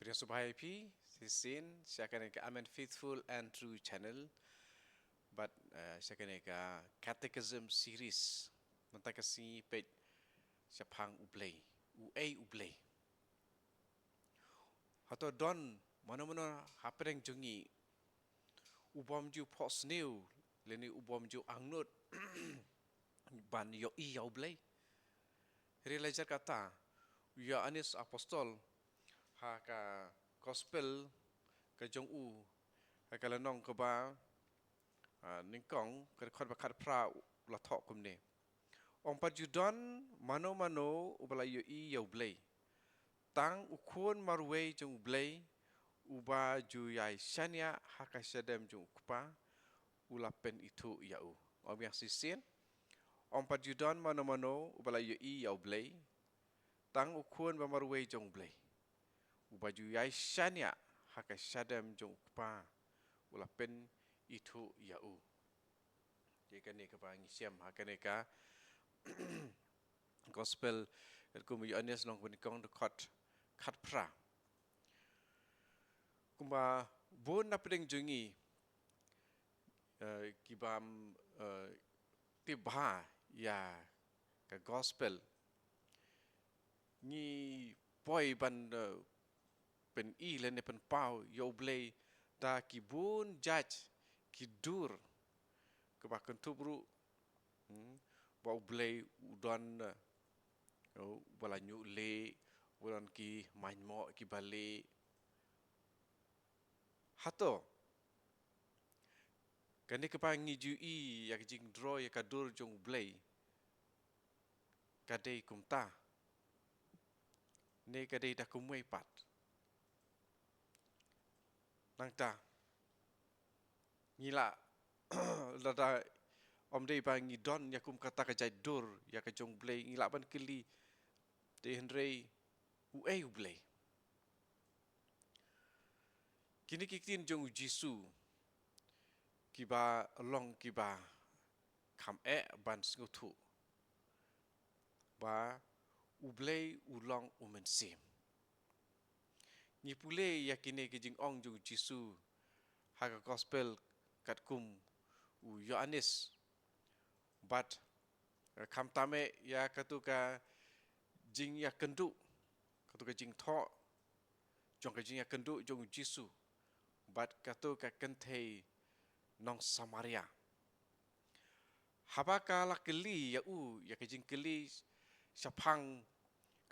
Priya Subhayapi, Sisin, Shakaneka, I'm a faithful and true channel, but Shakaneka Catechism series, Mantakasi page Shapang Ublay, Uay Ublay. Hato don, mana-mana hapereng jungi, ubom ju pos new, leni ubom ju angnut, ban yo I ya Ublay. Realizer kata, ya anis apostol, ha ka gospel ka jong u ha ka lanong ka ba ningkong ka khot ba khat pra la thok kum ne ong pa judon mano ubala yo I yo blay tang u khon marwe jong blay uba ju yai shania ha ka shadem jong kupa ula pen itu ya u om yang sisin ong pa judon mano ubala yo I yo blay tang u khon ba marwe jong blay ubaju yai shania haka shadam jong pa ula pen itu yau jika ni ka pangi siam haka ni ka gospel kum yu anes long kun kong de khat pra kuma bon na pedeng jungi kibam tibha ya ka gospel ni poi ban pen I lene pen pau yo blay ta ki bun judge ki dur ke ba kentubru ba blay udon bala nyu le udon ki manmo ki bale hato kani ke pa ngi ju I ya jing draw ya ka dur jong blay kadai kumta ne kadai da kumwei pat nang ta ngila lada om dei ba ngi don ya kum kata ka jai dur ya ka jong blay ngila ban kili te henrei u ei blay kini kitin jong Jisu kiba long kiba kam ban ngutu ba u blay u long u men sim ni pule ya kini ki jing ong jong Jisu ha ka gospel kat kum u Yohanes but kam tame ya katuka jing ya kendu katuka jing tho jong ka jing ya kendu jong Jisu but katuka kentei nong Samaria habaka la keli ya u ya ka jing keli sapang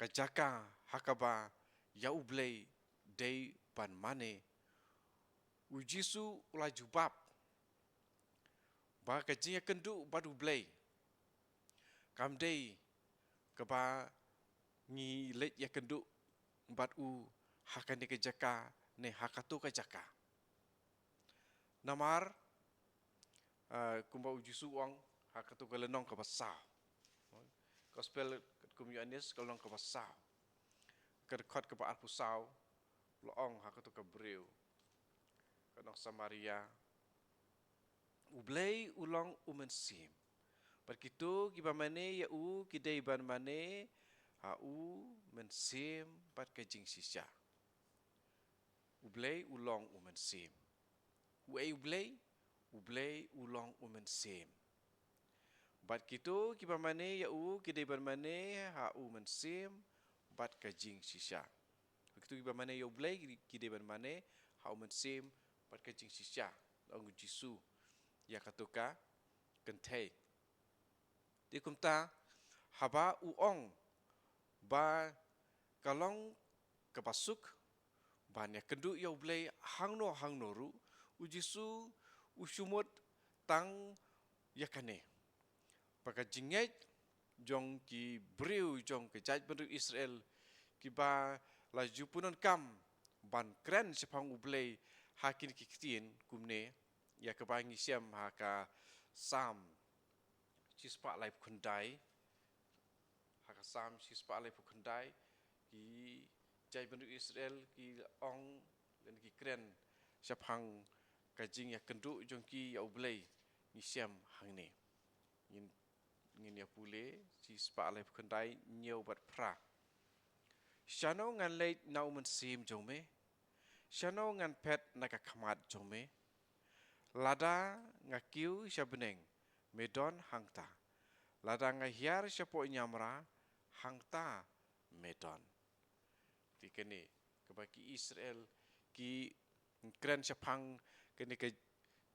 ka jaka hakaba ya u blay dei ban mane u Jisu ula jubab ba ka jing ya kendu badu blay kam dei ka ba ngi let ya kendu bat u hakane ke jaka ne hakatu ka jaka namar kumba u Jisu ong hakatu ka lenong ka basa gospel kum Yohanes ka lenong ka basa ka khot ka ba pusau lo ong hakatu ka breu ka nong Samaria ublay ulong umensim Perkitu kiba mane ya u kidai ban mane ha u mensim pat kajing sisya. Ublay ulong u mensim. Uai ublay ulong u mensim. Bat kitu kiba mane ya u kidai ban mane ha u mensim bat kajing sisya. Begitu kiba mane ya ublay kidai ban mane ha u mensim bat kajing sisya. Ong Jisu ya katuka kentei di kumta haba uong ba kalong kapasuk banyak kendu ya ublay hangno ru u Jisu usumut tang yakane paka jinget jong ki breu jong ke jaj bendu Israel ki ba la jupunon kam ban kren sepang ublay hakin kiktien kumne ya kebangi siam haka sam Cispa lai pukundai haka sam cispa lai pukundai ki jai bendu Israel ki ong dan ki kren siapang kajing ya kendu jong ki ya ublay ni siam hang ne ngin ya pule cispa lai pukundai nyau bat pra shano ngan leit nau men sim jong me Shano ngan pet naka kamat jome. Lada ngakiu syabeneng. Medon hangta. Lada ngahiar syapo nyamra. Hangta medon. Di kene kebaki Israel ki keren syapang kene ke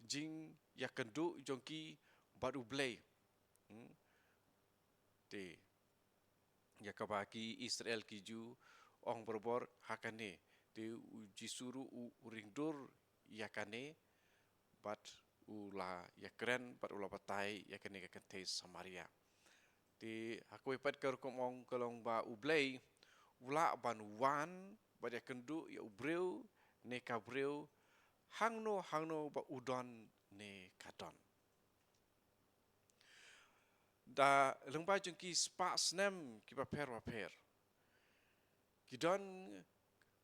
jing ya kendu jongki baru blay. Di ya kabaki Israel ki ju ong berbor hakane di uji suru uringdur ya kane bat ula ya keren bat ula batai ya kane ke kente Samaria. Di aku ipat kerkomong kolong ba ublay ula ban wan bat ya kendu ya ubreu ne kabreu hangno ba udon ne kadon. Da lengba jengki spa snem ki paper. Kidon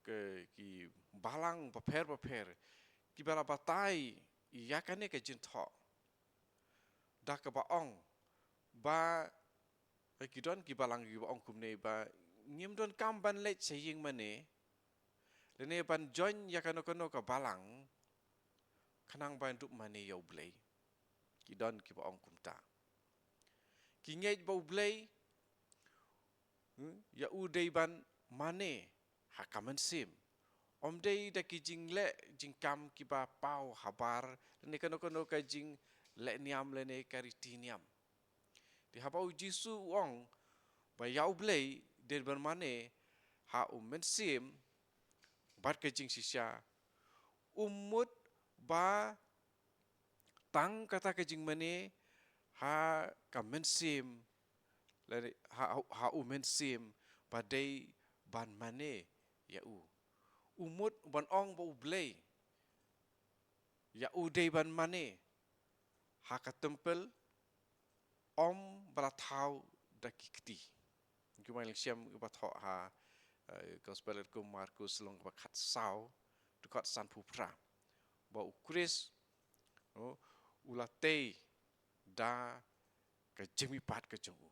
ke ki balang paper. Ki bala batai yakane ke jintok. Da ke baong ba kidon ki balang ki baong kumne ba ngim don kamban let saying mane. Lene ban join yakano ke balang kanang ban duk mane ya ublay. Kidon ki baong kumta. Ki ngej ba ublay ya udai ban mane hakaman sim. Om day da ki jing le jing kam ki ba pau habar lene kano ka jing le niam lene kariti niam. Di habau jisu wong ba ya ublay den ban mane ha mensim bat ke jing sisya umut ba tang kata ke jing mane ha kamensim lene ha mensim badai ban mane ya umut ban ong ba ublay ya udai ban mane ha katempel om balatau daki keti. Kumail siam bathok ha gospel ko Markus long bakat sau dekat San Pupra. Ba ukris ulatei da ke jemipat ke jongu.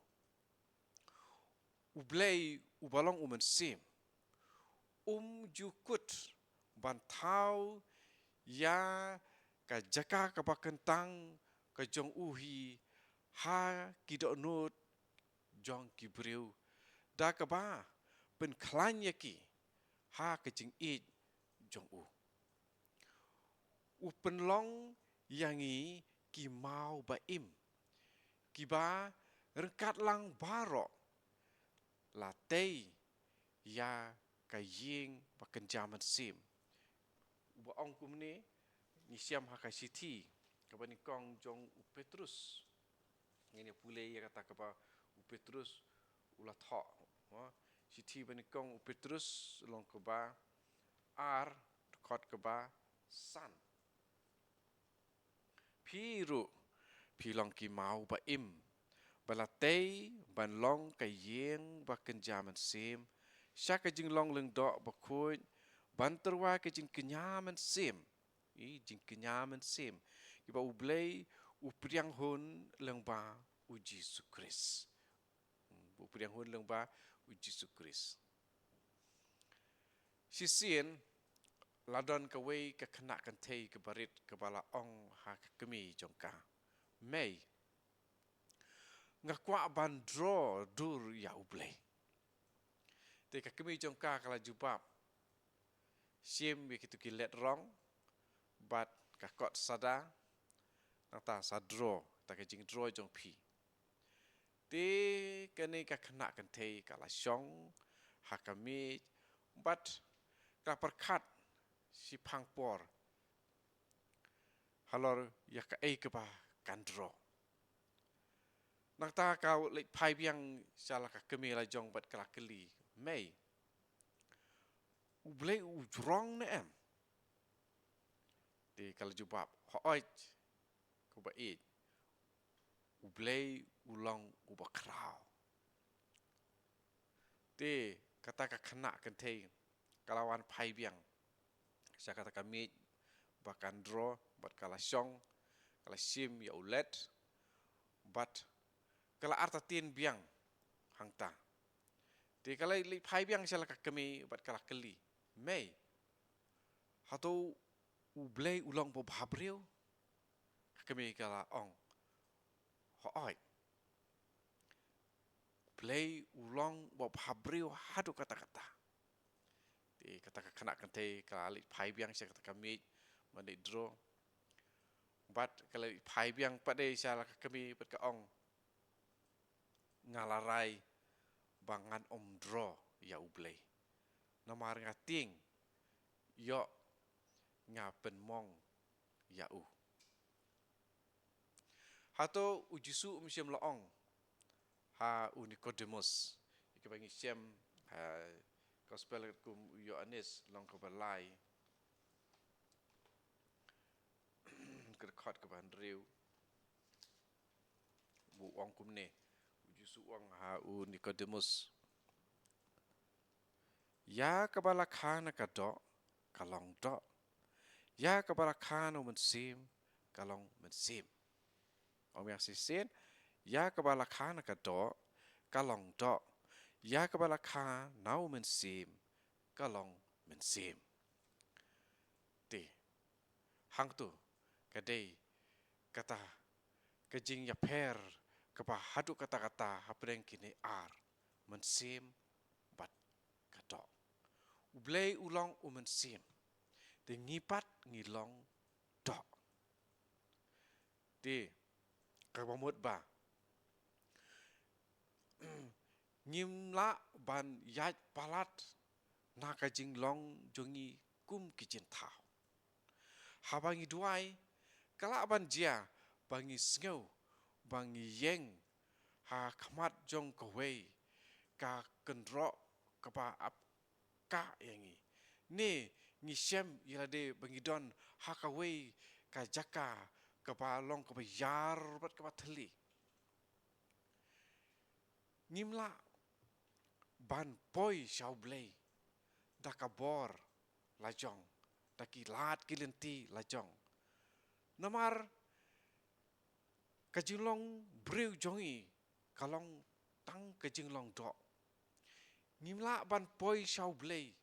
Ublay ubalong umensim jukut bantau ya ka jaka ka bakentang ka jong uhi ha kidok nut jong kibreu da ka ba pen klanya ki ha ka jing id jong pen long yangi ki mau ba im ki ba rengkat lang barok latei ya kaying pakenjaman sim. Ba ong kumne ni siam hakai siti kabani kong jong Petrus. Ini pule ya kata kapa Petrus ulat hok. Siti bani kong Petrus long keba ar dekat keba san. Piru pilong ki mau ba im balatei ban long kayeng pakenjaman sim. Syaka jing long leng dok bakut banterwa ke jing kenyaman sim. Jing kenyaman sim. Iba ublay upriang hun leng ba uji sukris. Upriang hun leng ba uji sukris. Sisien ladon kawai ke kena kentei ke barit kebala ong ha kemi jongka. Mei ngakwa bandro dur ya ublay. Teka kemi jongka kala jubab. Sim begitu kilet rong bat kakot sada nata sadro tak jing dro jong pi. Te kene ka kena kentei kala syong hakami bat ka perkat si pangpor halor ya ka ke ba kandro. Nata kau lek pai biang salah ka kemi la jong bat kala keli. Mei ublay ujrong ne em. Di kalau jubab hooj ko ba id ublay ulong ubakrau. Di kata ka kena kentei kalawan pai biang. Saya kata kami bakan draw bat kala syong kala sim ya ulet bat kala artatin biang hangta. Di kala li pai biang salah kami bat kala keli. Mei Atau ublay ulang po babriw. Kami kala ong. Hoy. Play ulang po babriw hadu kata-kata. Di kata kena kante kala pai biang saya kata kami mandi draw. Bat kalau pai biang pada saya kami pat ka ong ngalarai bangan om draw ya ublay. Namar ngating yo ngapen mong ya u. Hato ujisu msiam laong ha Nicodemus. Ika bangi siam gospel kum Yohanes long ke balai. Kerkot ke bandriu. Bu ong kum ne. Ujisu ong ha Nicodemus. Ya kabala khana ka do kalong do. Ya kabala khana mensim kalong mensim. Om yang sisen ya kabala khana ka do kalong do. Ya kabala khana nau mensim kalong mensim. Ti hang tu kadai kata kejing ya per kapa hadu kata-kata hapreng kini ar mensim bat kadok. Ublay ulang mensim. Ti ngipat ngilong dok. Ti kabamut ba. Ngimla ban yat palat na kajing long jongi kum kijin tau. Habangi duai kala ban jia bangi sngau bangi yeng ha khamat jong kawei ka kendro kapa ap ka yangi ni ngisem yade bangi don ha kawei ka jaka kapa long kapa yar bat kapa theli ngimla ban poi shau blei dakabor lajong dakilat kilenti lajong namar kajinglong breu jongi kalong tang kajinglong do ngimla ban poi shau blei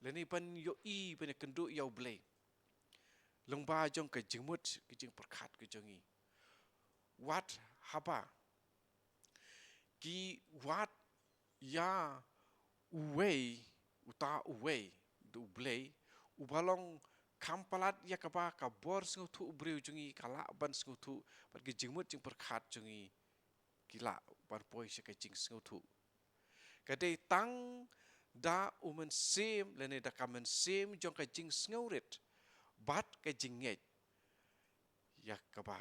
leni pan yo i pan kendu yau blei lengba jong kajingmut kajing perkat kajongi wat haba ki wat ya uwei uta uwei du blei ubalong kampalat ya kapa kabor sengutu breu jungi kala ban sengutu pat kejingmut jing perkat jungi kila ban poi se kejing sengutu kadai tang da umen sim lene da kamen sim jong kejing sengaurit bat kejing nget ya kapa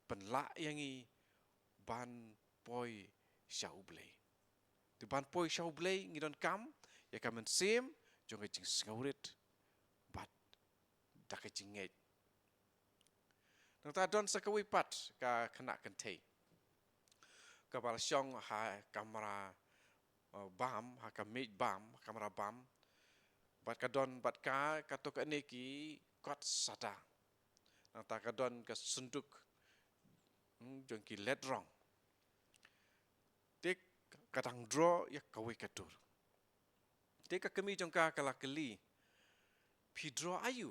penla yangi ban poi shau blei di ban poi shau blei ngidon kam ya kamen sim jong kejing sengaurit bat da kejing nget nang ta don sakawi pat ka kena kentei kapal syong ha kamera bam ha kamit bam kamera bam bat kadon bat ka katok aneki kot sada nang ta kadon ka sunduk jong ki ledrong tik kadang draw ya kawi katur tik ka kemi jong ka kala keli pi draw ayu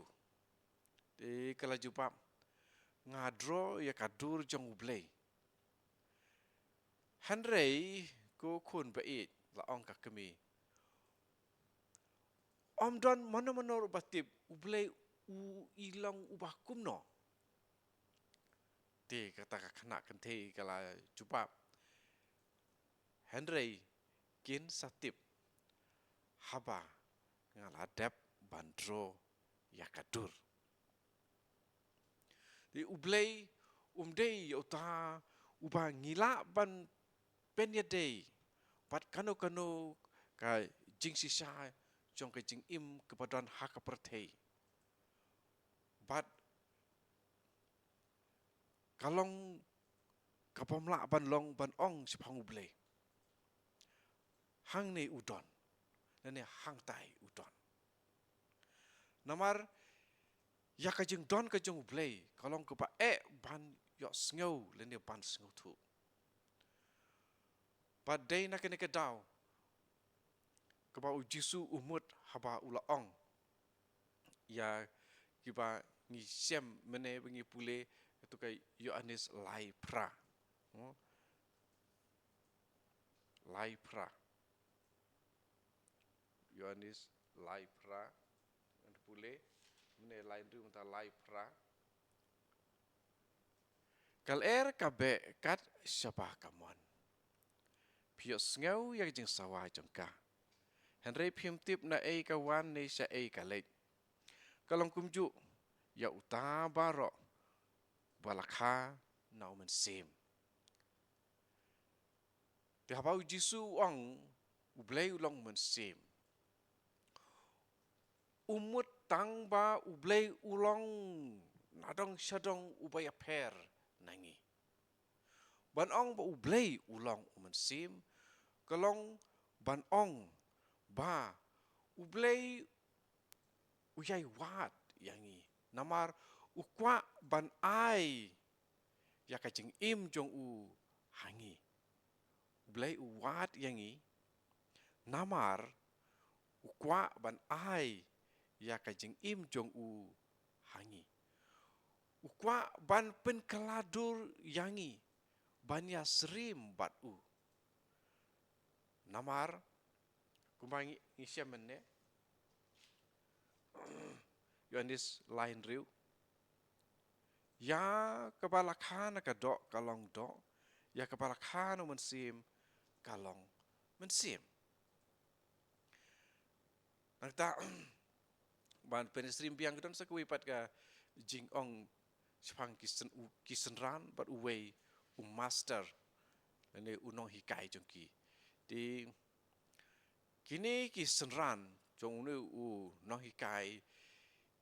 tik kala jupap ngadro ya kadur jong ublei hanrei ko kun bait la ong ka kemi om don mono batip ublei u ilang ubah kumno ti kata ka kena kentei kala jupap hanrei kin satip haba ngaladap bandro ya kadur di ublei umdei uta ubah ngila ban penyedei pat kano ka jing sisa jong ka jing im kepadon hak pertei bat kalong kapomla ban long ban ong sipang ublei hang ne udon nene hang tai udon namar ya ka jing don ka jong ublei kalong ka pa ban yo sngau lene ban sngau tu pat dei na kene ka dau ka ba ujisu umut haba ula ong ya kiba ngi sem mene bengi pule itu kai Yohanes lai pra. Lai pra. Yohanes lai pra. Pule mene lain tu mata lai pra. Kal kabe kat siapa kamuan. Pios ngau yang jeng sawah jengka. Henry phim tip na kawan ni sa kalek. Kalong kumju ya uta barok balakha na umen sim. Ti habau Jisu ong ublei ulong men sim. Umut tang ba ublei ulong nadong syadong ubaya per nangi. Ban ong ba ublei ulong umen sim. Kalong ban ong ba ublei uyai wat yangi. Namar ukwa ban ai ya kacing im jong u hangi. Ublei uwat yangi. Namar ukwa ban ai ya kacing im jong u hangi. Ukwa ban penkeladur yangi. Ban ya serim bat u. Namar kumbangi isyamen ne. Yohanes lain riu. Ya kebalakhan ka dok kalong dok. Ya kebalakhan mensim kalong mensim. Nangta ban penestrim biang kedon sakuipat ka jing ong sepang kisenran bat uwei master ane unong hikai jongki. Di kini kisenran jong ne u nong hikai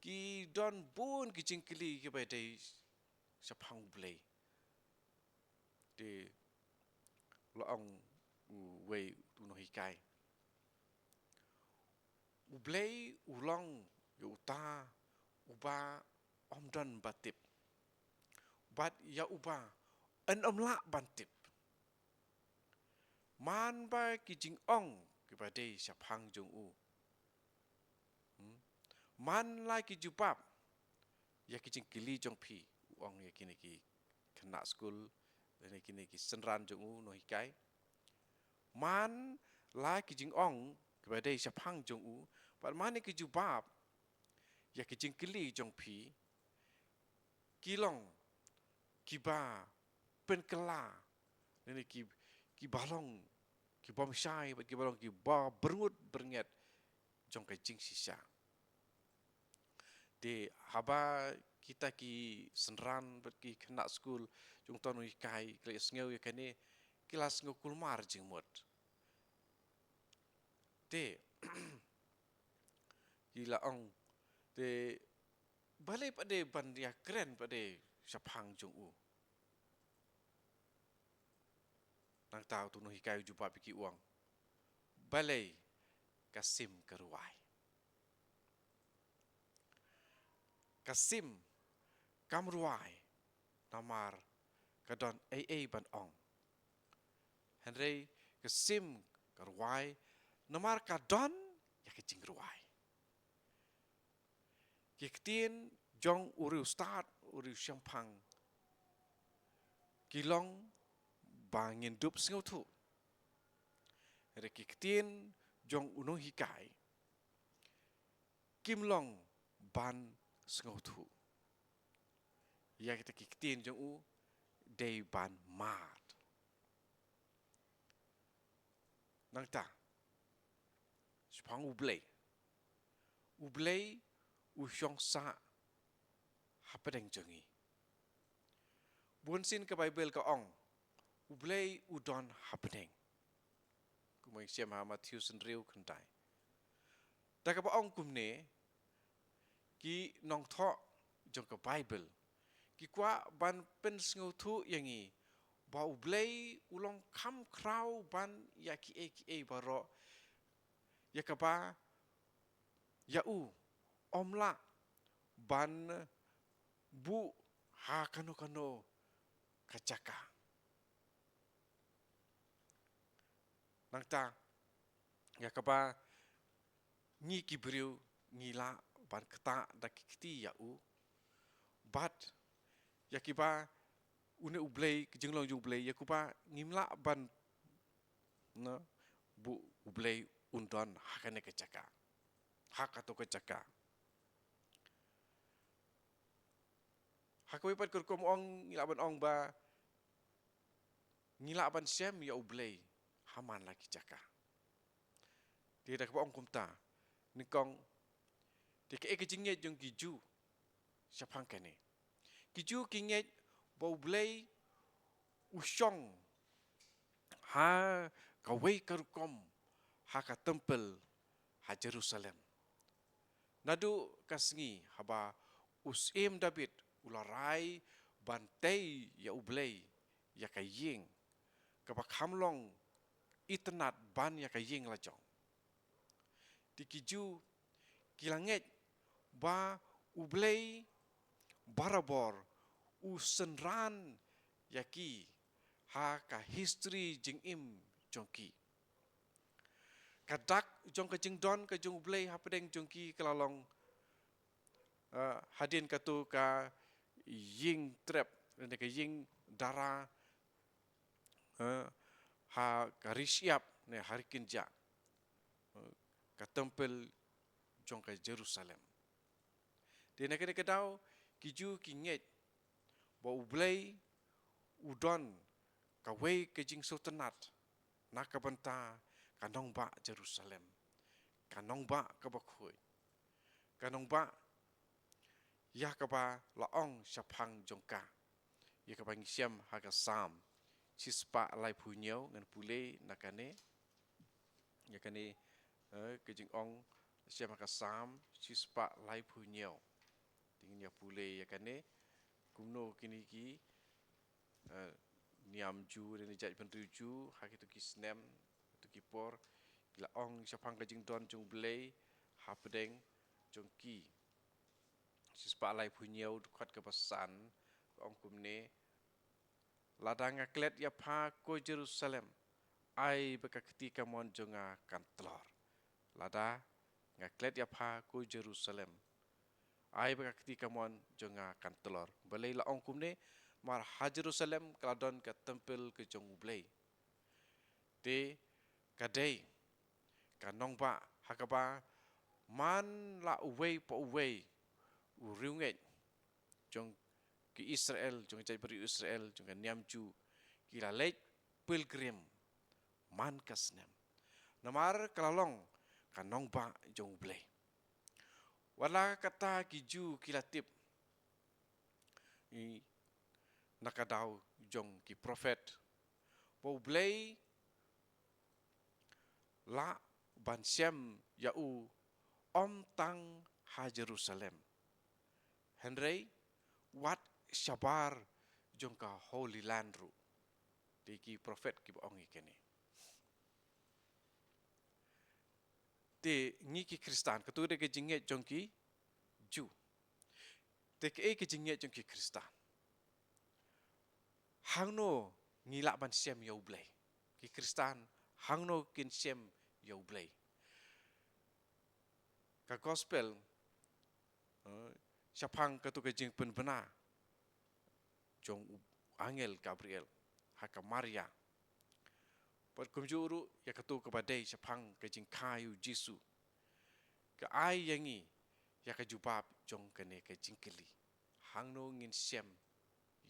ki don bun ki jingkili ki bai dei sepang blei. Di loong wei unong hikai. Ublei ulong uta uba omdan batip. Bat ya uba en omla bantip. Man ba ki jing ong ki badai syapang jong u. Man la ki jubab ya ki jing kili jong pi ong ya kini ki kena school dan kini ki senran jong u no hikai. Man la ki jing ong ki badai syapang jong u. Bat man ki jubab ya ki jing kili jong pi kilong kiba penkela dan ki balong ki bom syai bat ki balong ki ba berngut bernget jong kai jing sisa. Di haba kita ki senran bat ki kena school jong tonu hikai kelas ngeu ya kani kelas ngeu kulmar jing mot. Di gila ong de balai pade ban ya keren pade syapang jong u. Nang tahu tu no hikai jumpa piki uang. Balai Kasim keruai. Kasim kamruai namar kadon ban ong. Henry Kasim keruai namar kadon ya kecing ruai. Kiktin jong uri ustad uri syampang. Kilong bangin dup sengau tu. Henry kiktin jong unong hikai. Kimlong ban sengau tu. Ya kita kiktin jong u day ban mat. Nang ta. Sepang ublei. Ublei usyong sa hapadeng jongi. Bunsin ke Bible ka ong. Ublei udon hapadeng. Kumai siam ha Matthew senriu kentai. Tak apa ong kumne ki nong thok jong ke Bible. Ki kwa ban pen sengau tu yangi. Ba ublei ulong kam krau ban ya ki baro. Ya kaba ya u omla ban bu ha kano kacaka. Nangta ya kaba ngi kibriu ngila ban keta da kiti ya u bat ya kiba une ublei jenglong ublei ya kuba ngimla ban na bu ublei undon hakane kecaka hak atau kecaka hakwe pat kurkom ong ngila ban ong ba ngila ban sem ya ublei haman lagi caka dia dak ong kumta nikong de ke jingye jong giju sapang kene giju kinge ba ublei usyong ha kawai kurkom ha ka tempel ha Jerusalem nadu kasngi haba usim David ularai bantai ya ublei ya kaying kabak hamlong itnat ban ya kaying lajong dikiju kilanget ba ublei barabor usenran yaki ha ka history jing im jongki kadak jong ka jing don ka jong ublei ha pedeng jongki kalalong hadin katu ka ying trap dan ka ying dara ha karisiap ne harikin ja ka tempel jong ka Jerusalem de na kene kedau kiju kinget ba ublei udon ka wei ke jing sultanat na ka banta kanong ba Jerusalem kanong ba ka bakhoi kanong ba ya ka ba laong sapang jongka ya ka bang siam ha ka sam sispa lai punyau ngan pule nakane ya kane ke jing ong siam ha ka sam sispa lai punyau tingnya pule ya kane kumno kini ki niam ju dan jat pentuju hak itu ki snem itu ki por la ong sapang kajing don jong blei ha pedeng jong ki sispa lai punyau dukat ke pesan ong kumne ladang aklet ya pa ko Jerusalem ai beka ketika mon jonga kantlor lada ngaklet ya pa ko Jerusalem ai beka ketika mon jonga kantlor balai la ong kumne mar ha Jerusalem kaladon ke tempel ke jong ublei te kadai kanong ba hakaba man la uwei po uwei uriunget jong ki Israel jong jai beri Israel jong niam ju kila lek pilgrim man kasnem namar kalalong kanong ba jong ublei wala kata kiju kilatip i nakadau jong ki prophet bo blei la ban siam yau om tang ha Jerusalem Henry wat shabar jong ka Holy Land ru di ki prophet ki ong ikene te ngi ki Kristan ketu de ke jinget jong ki ju te ke jinget jong ki Kristan hangno ngila ban siam yau blei ki Kristan hangno kin siam yau blei ka gospel sapang ketu ke jing pen bena jong angel Gabriel haka Maria per kumjuru ya ketu ke badai sapang ke jing kayu Jesu ke ai yangi ya ke jubab jong kene ke jingkeli hangno ngin siam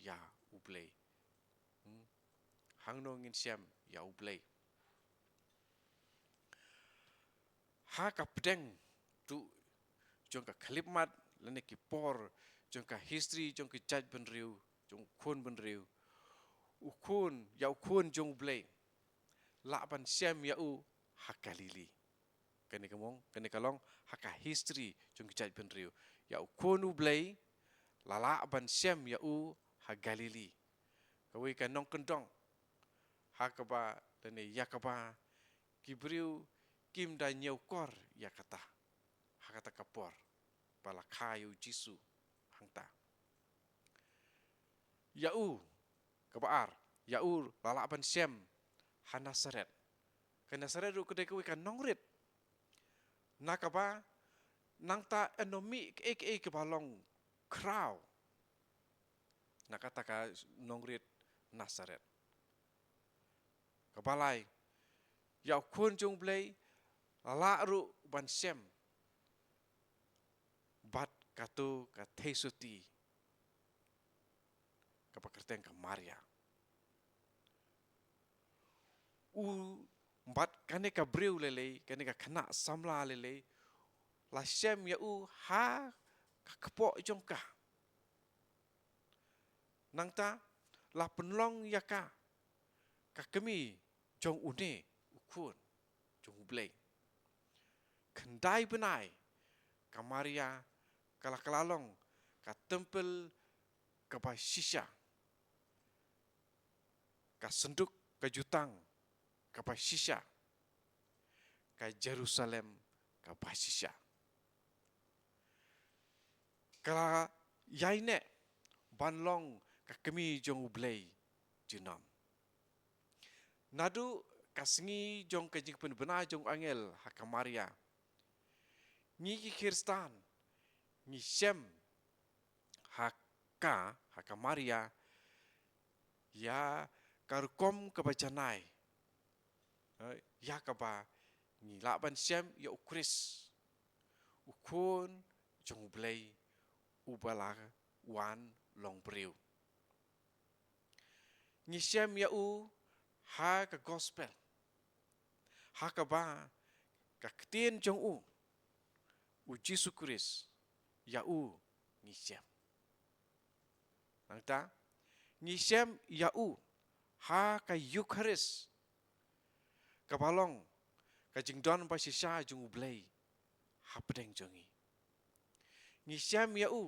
ya ublei hangno ngin siam ya ublei ha ka pedeng tu jong ka klipmat lene ki por jong ka history jong ki judge ben riu jong khun ben riu ukun ya ukun jong ublei la ban siam ya u ha Galili kene kamong kene kalong ha ka history jong ki judge ben riu ya ukun ublei la ban siam ya u ha Galili kawi ka nong kendong ha ka ba lene ya ka ba kibriu kim da nyau kor ya kata ha kata kapor bala kayu Jesu hangta yau kabar yau lala ban siam ha Nazaret ka Nazaret ru kedai kawi ka nongrit nakaba nang ta enomi ke balong kraw nakataka nongrit Nasaret kabalai yau kun jung blei la ru ban sem bat katu ka thesuti ka pakerteng ka Maria u bat kane ka breu lele kane ka khana samla lele la sem ya u ha ka kepo jongka nangta la penlong yaka ka kemi jong une ukun jong blei kendai benai ka Maria kala kalalong ka tempel ka ba shisha ka senduk ka jutang ka ba shisha ka Jerusalem ka ba shisha kala yaine banlong ka kemi jong blei junam nadu kasengi jong ka jing bena jong angel ha Maria ngi ki Kristan ngi sem ha Maria ya karkom ka bajanai ya ka ba ngi laban sem ya ukris ukun jong blei ubala wan long breu ngi sem ya u ha ka gospel ha ka ba ka ktien jong u Jesu Kris ya u ngi sem nangta ngi sem ya u ha ka Eucharis ka balong ka jingdon ba sisa jong blei ha pedeng jongi ngi sem ya u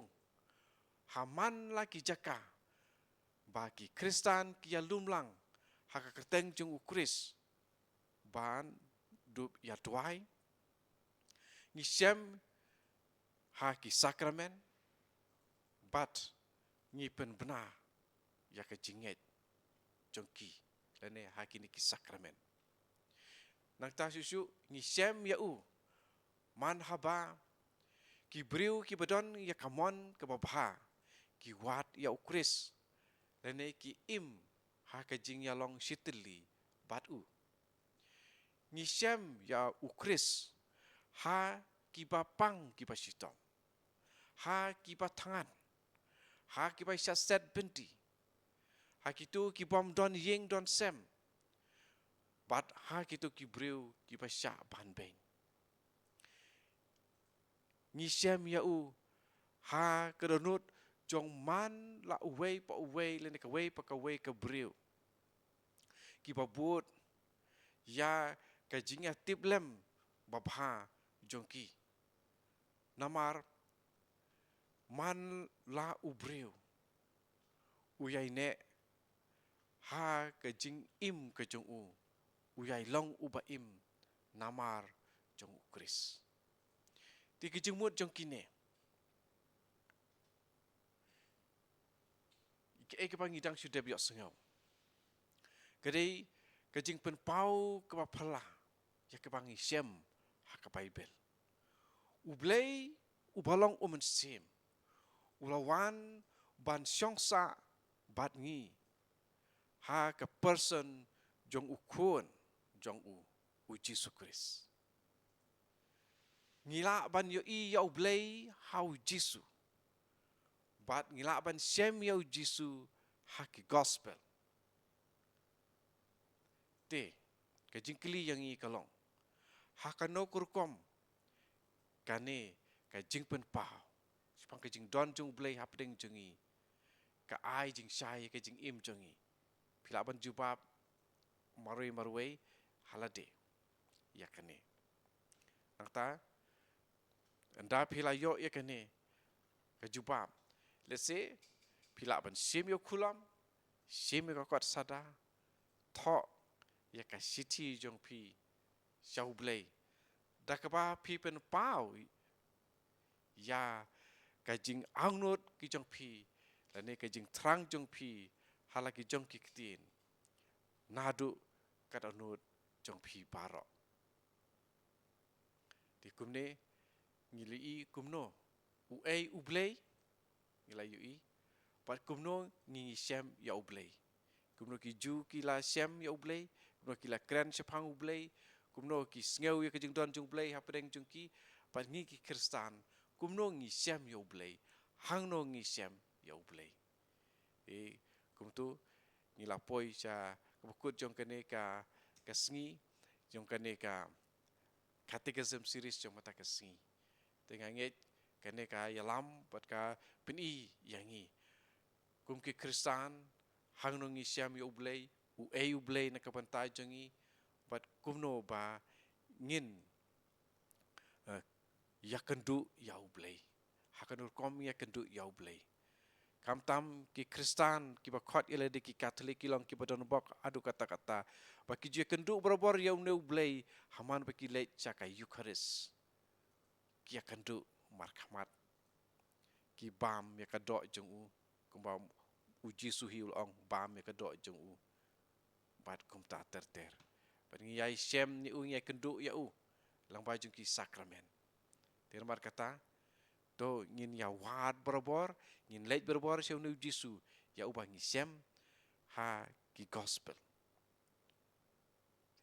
haman laki jaka bagi Kristan kia lumlang haka kerteng jong ukris ban dup ya tuai ngi sem haki sakramen bat ngi pen bena ya ka jinget jongki lene haki ni ki sakramen nang ta susu ngi sem ya u man haba ki briu ki bedon ya kamon ke babha ki wat ya ukris lene ki im ha ka jing ya long shitli bat u ngi sem ya ukris ha ki bapang ki basitom ha ki batangan ha ki ba set benti ha kitu ki bom don yeng don sem bat ha kitu ki briu ki ba sha ban ben ngi sem ya u ha kedonut jong man la uwei pa uwei lene ka wei pa ka wei ka briu ki babut ya ka jinga tiblem babha jongki namar man la ubriu uyai ne ha ka jing im ka jong u uyai long uba im namar jong ukris ti ki jing mut jong kine ke pangi dang sudah biok sengau kadai ka jing pen pau ka phala ya ka pangi sem ha ka bible ublei ubalong umen sim ulawan ban syongsa bat ngi ha ka person jong ukun jong u Jesu Kris ngila ban yo i ya ublei hau Jesu bat ngila ban sem ya Jesu ha ki gospel te ka jingkli yang i kalong ha ka no kurkom kane ka jingpen pau sepang ka jing don jong blei hapdeng jongi ka ai jing shai ka jing im jongi pila ban jubab marui marwei halade ya kane nangta anda pila yo ya kane ka jubab let's say pila ban sim yo kulam sim yo kot sada tho ya ka city jong pi shau blei dakaba pi pen pau ya ka jing angnut ki jong pi lane ka jing trang jong pi hala ki jong ki ktin nadu kadanut jong pi baro di kumne ngili kumno uai ublay ngila yui pat kumno ngi sem ya ublay kumno ki ju ki la sem ya ublay kumno ki la kren sepang ublay kumno ki sngew ya kejing don jung ublay hapedeng jung ki pat ngi ki kristan kumno ngi sem ya ublay hang no ngi sem ya ublay kumtu ngila poi cha kabukut jong kane ka sngi jong kane ka catechism series jong mata ka sngi tengah nget kane ka yalam pat ka peni yangi kum ki kristan hang no ngi siam ya ublay ublay na kapantai jongi pat kumno ba ngin ya kendu ya ublay hakanur kom ya kendu ya ublay kam tam ki kristan ki ba khot ile de ki katolik ki long ki badon bok adu kata-kata ba ki je kendu berobor ya ne ublay haman ba ki le cha ka eucharis ki ya kendu marhamat ki bam ya ka do jong u kumba uji suhi ul bam ya ka do jong u bat kum ta ter bat ngi yai sem ni u ngi kendu ya u lang ba jong ki sakramen termar kata to ngin ya wat berobor ngin leit berobor seu nu jisu ya u ba ngi sem ha ki gospel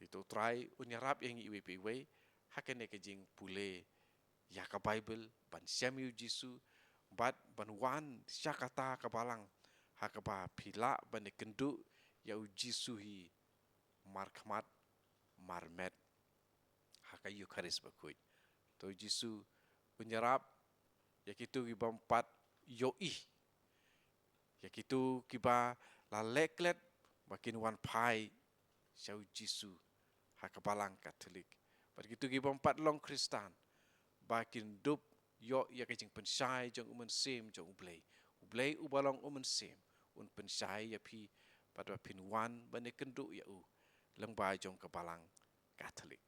itu try unyarap yang iwe piwe hakene ke jing pule ya ka bible ban sem yu jisu bat ban wan syakata ka balang ha ka ba phila ban kendu ya u jisu hi markmat marmet ha ka eucharis ba kuj to jisu unyarap ya kitu ki bampat yoi ya kitu ki ba la leklet makin wan pai sau jisu ha ka balang katolik pat kitu ki bampat long kristan bakin dup yo ya ka jing pensai jong umen sem jong ublay u balong umen sem un pensai ya pi pat pin wan bane kendu ya u leng ba jong ka balang katolik